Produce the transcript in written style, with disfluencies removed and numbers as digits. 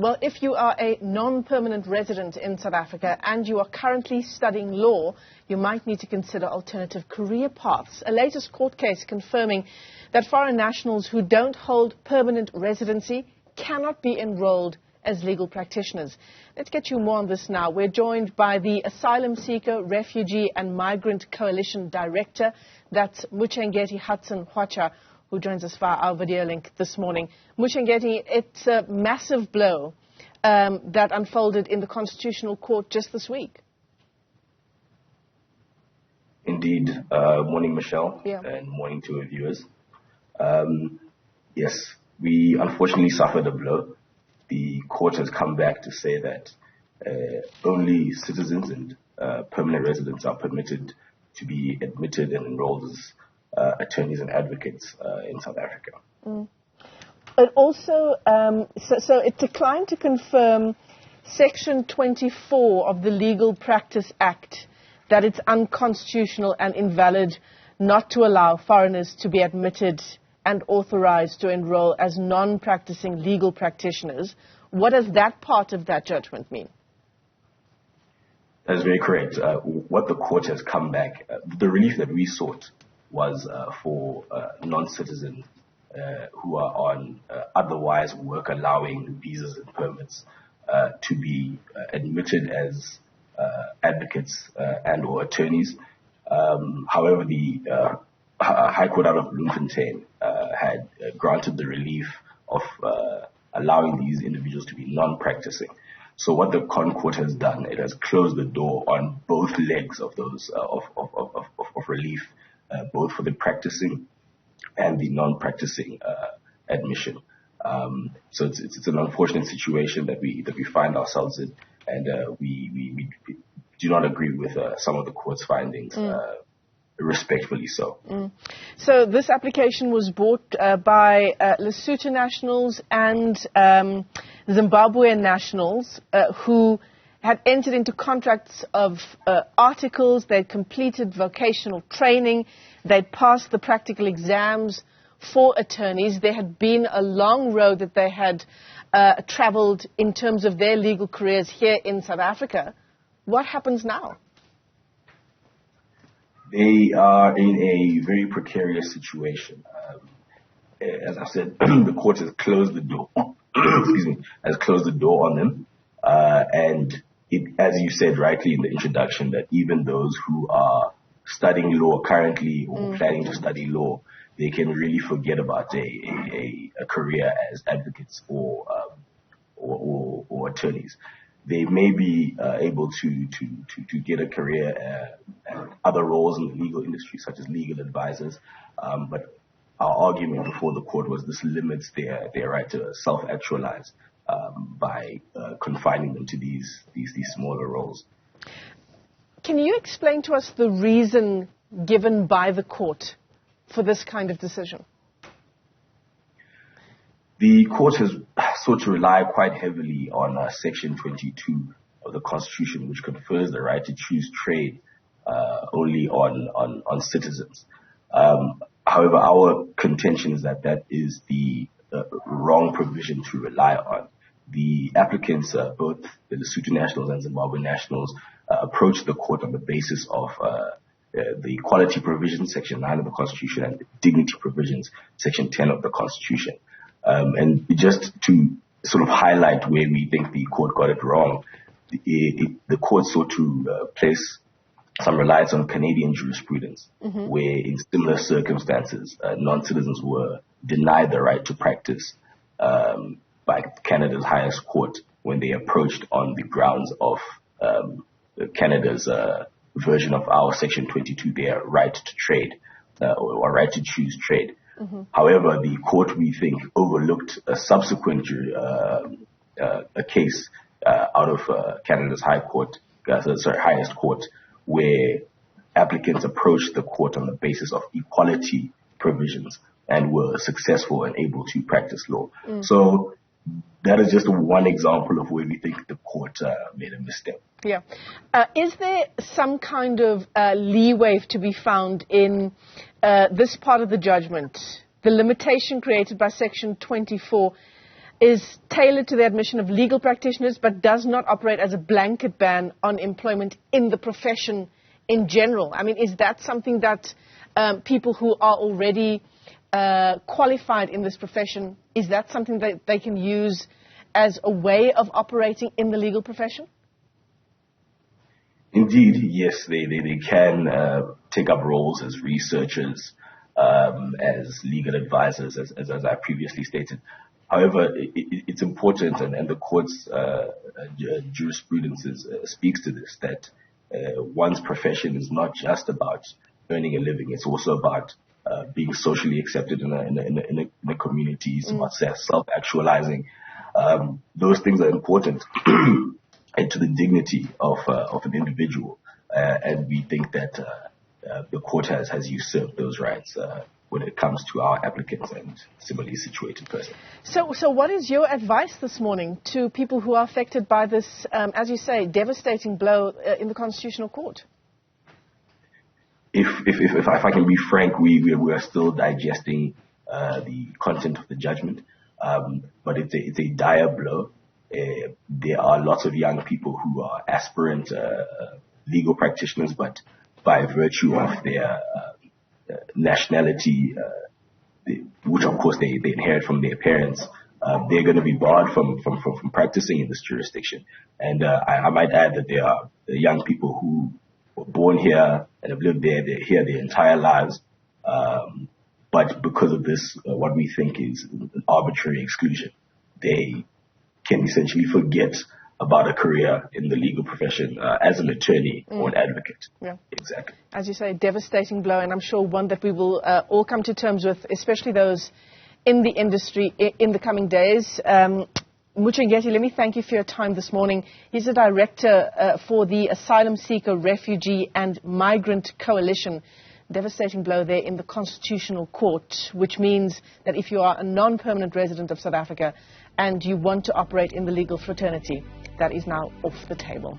Well, if you are a non-permanent resident in South Africa and you are currently studying law, you might need to consider alternative career paths. A latest court case confirming that foreign nationals who don't hold permanent residency cannot be enrolled as legal practitioners. Let's get you more on this now. We're joined by the Asylum Seeker, Refugee and Migrant Coalition Director. That's Muchengeti Hudson Hwacha, who joins us via our video link this morning. Muchengeti, it's a massive blow that unfolded in the Constitutional Court just this week. Indeed. Morning, Michelle, Yeah. and morning to our viewers. Yes, we unfortunately suffered a blow. The court has come back to say that only citizens and permanent residents are permitted to be admitted and enrolled as attorneys and advocates in South Africa. But also, so it declined to confirm Section 24 of the Legal Practice Act, that it's unconstitutional and invalid not to allow foreigners to be admitted and authorized to enroll as non-practicing legal practitioners. What does that part of that judgment mean? That's very correct. What the court has come back, the relief that we sought was for non-citizens who are on otherwise work-allowing visas and permits to be admitted as advocates and or attorneys. However, the High Court out of Bloemfontein had granted the relief of allowing these individuals to be non-practicing. So what the Court has done, it has closed the door on both legs of those of relief, both for the practicing and the non-practicing admission. So it's an unfortunate situation that we find ourselves in, and we do not agree with some of the court's findings. Respectfully so. So this application was brought by Lesotho nationals and Zimbabwean nationals who had entered into contracts of articles. They'd completed vocational training. They'd passed the practical exams for attorneys. There had been a long road that they had traveled in terms of their legal careers here in South Africa. What happens now? They are in a very precarious situation. As I said, the court has closed the door. Excuse me, has closed the door on them. And it, as you said rightly in the introduction, that even those who are studying law currently or planning to study law, they can really forget about a career as advocates or attorneys. They may be able to get a career and other roles in the legal industry, such as legal advisors. But our argument before the court was this limits their right to self-actualize by confining them to these smaller roles. Can you explain to us the reason given by the court for this kind of decision? The court has sought to rely quite heavily on Section 22 of the Constitution, which confers the right to choose trade only on citizens. However, our contention is that is the wrong provision to rely on. The applicants, both the Lesotho nationals and Zimbabwe nationals, approached the court on the basis of the equality provisions, Section 9 of the Constitution, and the dignity provisions, Section 10 of the Constitution. And just to sort of highlight where we think the court got it wrong, the court sought to place some reliance on Canadian jurisprudence, where in similar circumstances, non-citizens were denied the right to practice by Canada's highest court when they approached on the grounds of Canada's version of our Section 22, their right to trade or right to choose trade. However, the court, we think, overlooked a subsequent a case out of Canada's highest court, where applicants approached the court on the basis of equality provisions and were successful and able to practice law. So that is just one example of where we think the court made a misstep. Yeah. Is there some kind of leeway to be found in this part of the judgment, the limitation created by Section 24 is tailored to the admission of legal practitioners but does not operate as a blanket ban on employment in the profession in general. I mean, is that something that people who are already qualified in this profession, is that something that they can use as a way of operating in the legal profession? Indeed, yes, they can take up roles as researchers, as legal advisors, as I previously stated. However, it's important, and the court's jurisprudence speaks to this, that one's profession is not just about earning a living. It's also about being socially accepted in a community. It's about self-actualizing. Those things are important and to the dignity of an individual. And we think that the court has usurped those rights when it comes to our applicants and similarly situated persons. So what is your advice this morning to people who are affected by this, as you say, devastating blow in the Constitutional Court? If I can be frank, we are still digesting the content of the judgment, but it's a dire blow. There are lots of young people who are aspirant legal practitioners, but by virtue of their nationality, which of course they inherit from their parents, they're going to be barred from practicing in this jurisdiction. And I might add that there are young people who were born here and have lived there, they're here their entire lives, but because of this, what we think is an arbitrary exclusion, they can essentially forget about a career in the legal profession as an attorney or an advocate. Yeah. Exactly. As you say, devastating blow, and I'm sure one that we will all come to terms with, especially those in the industry in the coming days. Muchengeti, let me thank you for your time this morning. He's the director for the Asylum Seeker, Refugee and Migrant Coalition. Devastating blow there in the Constitutional Court, which means that if you are a non-permanent resident of South Africa and you want to operate in the legal fraternity, that is now off the table.